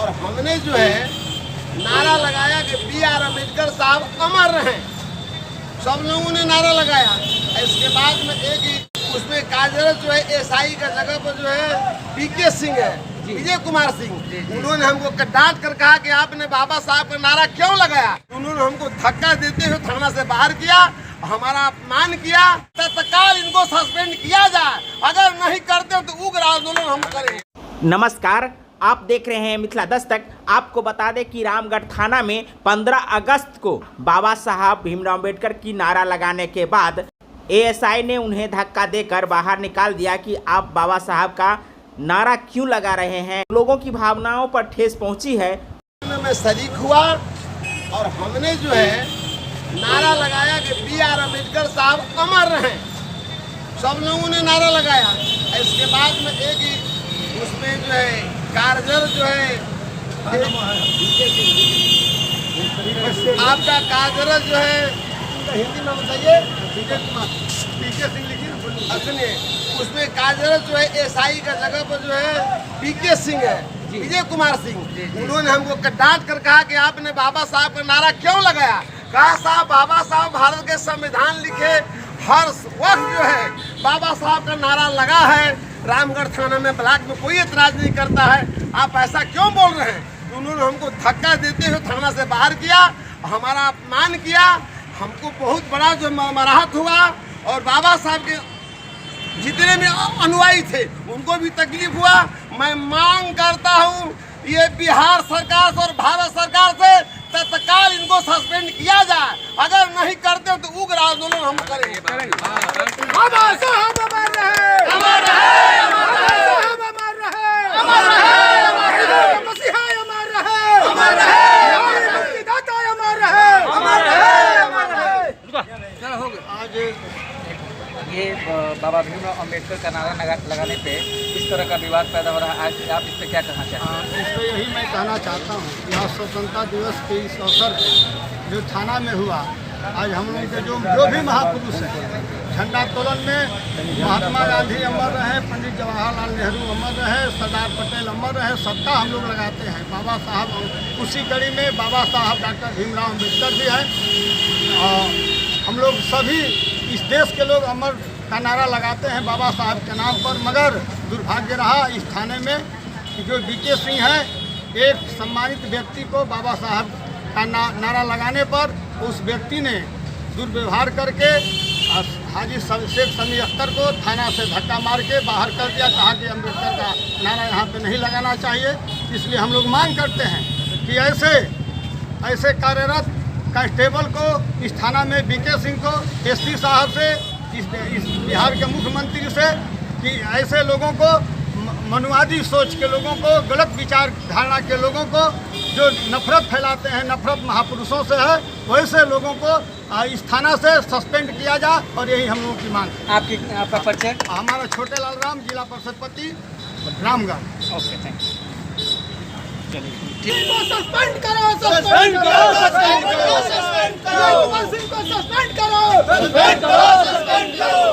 और हमने जो है नारा लगाया कि B.R. अम्बेडकर साहब अमर रहें। सब लोगों ने नारा लगाया। इसके बाद में एक उसमें कार्यरत जो है SI का जगह पर जो है PK सिंह है, विजय कुमार सिंह, उन्होंने हमको डांट कर कहा कि आपने बाबा साहब का नारा क्यों लगाया। उन्होंने हमको धक्का देते हुए थाना से बाहर किया, हमारा अपमान किया। तत्काल इनको सस्पेंड किया जाए, अगर नहीं करते तो उग्र आंदोलन हम करेंगे। नमस्कार, आप देख रहे हैं मिथिला दस्तक। आपको बता दें कि रामगढ़ थाना में 15 अगस्त को बाबा साहब भीमराव अम्बेडकर की नारा लगाने के बाद ASI ने उन्हें धक्का देकर बाहर निकाल दिया कि आप बाबा साहब का नारा क्यों लगा रहे हैं। लोगों की भावनाओं पर ठेस पहुंची है। मैं शरीक हुआ और हमने जो है नारा लगाया कि B.R. अम्बेडकर साहब अमर रहें। सब लोगों ने नारा लगाया। इसके बाद में एक उसमें जो है कारगर जो है आपका कारगर जो है हिंदी में बताइए, PK सिंह लिखिए। सुनिए, उसमें कार्यरत जो है SI का जगह पर जो है PK सिंह है, विजय कुमार सिंह, उन्होंने हमको डांट कर कहा कि आपने बाबा साहब का नारा क्यों लगाया। कहा साहब, बाबा साहब भारत के संविधान लिखे, हर वक्त जो है बाबा साहब का नारा लगा है। रामगढ़ थाना में ब्लॉक में कोई एतराज नहीं करता है, आप ऐसा क्यों बोल रहे हैं। उन्होंने हमको धक्का देते हुए थाना से बाहर किया, हमारा अपमान किया। हमको बहुत बड़ा जो मराहत हुआ और बाबा साहब के जितने भी अनुयायी थे उनको भी तकलीफ हुआ। मैं मांग करता हूँ ये बिहार सरकार और भारत सरकार से तत्काल इनको सस्पेंड किया जाए, अगर नहीं करते तो उग्र आंदोलन हम करेंगे। बाबा साहब अमर रहे, अमर रहे, अमर रहे, अमर रहे, अमर रहे, अमर रहे, मसीहा अमर रहे, अमर रहे, मुक्तिदाता अमर रहे, अमर रहे, अमर रहे। आज ये बाबा भीमराव अम्बेडकर का नारा लगाने पे इस तरह का विवाद पैदा हो रहा है, आज आप इस पर क्या कहना चाहते हैं। इस पर यही मैं कहना चाहता हूँ कि आज स्वतंत्रता दिवस के इस अवसर पर जो थाना में हुआ, आज हम लोग के जो भी महापुरुष हैं, झंडा तोलन में महात्मा गांधी अमर रहे, पंडित जवाहरलाल नेहरू अमर रहे, सरदार पटेल अमर रहे, सबका हम लोग लगाते हैं। बाबा साहब उसी कड़ी में बाबा साहब डॉक्टर भीमराव अम्बेडकर भी हैं और हम लोग सभी इस देश के लोग अमर का नारा लगाते हैं बाबा साहब के नाम पर। मगर दुर्भाग्य रहा इस थाने में कि जो BK सिंह है, एक सम्मानित व्यक्ति को बाबा साहब का नारा लगाने पर उस व्यक्ति ने दुर्व्यवहार करके हाजी शेख समी अख्तर को थाना से धक्का मार के बाहर कर दिया। कहा कि अम्बेडकर का नारा यहाँ पे नहीं लगाना चाहिए। इसलिए हम लोग मांग करते हैं कि ऐसे कार्यरत कांस्टेबल को इस थाना में BK सिंह को SP साहब से इस बिहार के मुख्यमंत्री से कि ऐसे लोगों को मनुवादी सोच के लोगों को, गलत विचार धारणा के लोगों को जो नफरत फैलाते हैं, नफरत महापुरुषों से है, वैसे लोगों को इस थाना से सस्पेंड किया जाए और यही हम लोगों की मांग है। आपका परिचय। हमारा छोटे लाल राम, जिला परिषदपति रामगढ़। Okay, thank you. चलिए सस्पेंड करो, सस्पेंड करो, सस्पेंड करो, सस्पेंड करो, सस्पेंड करो, सस्पेंड करो, सस्पेंड करो।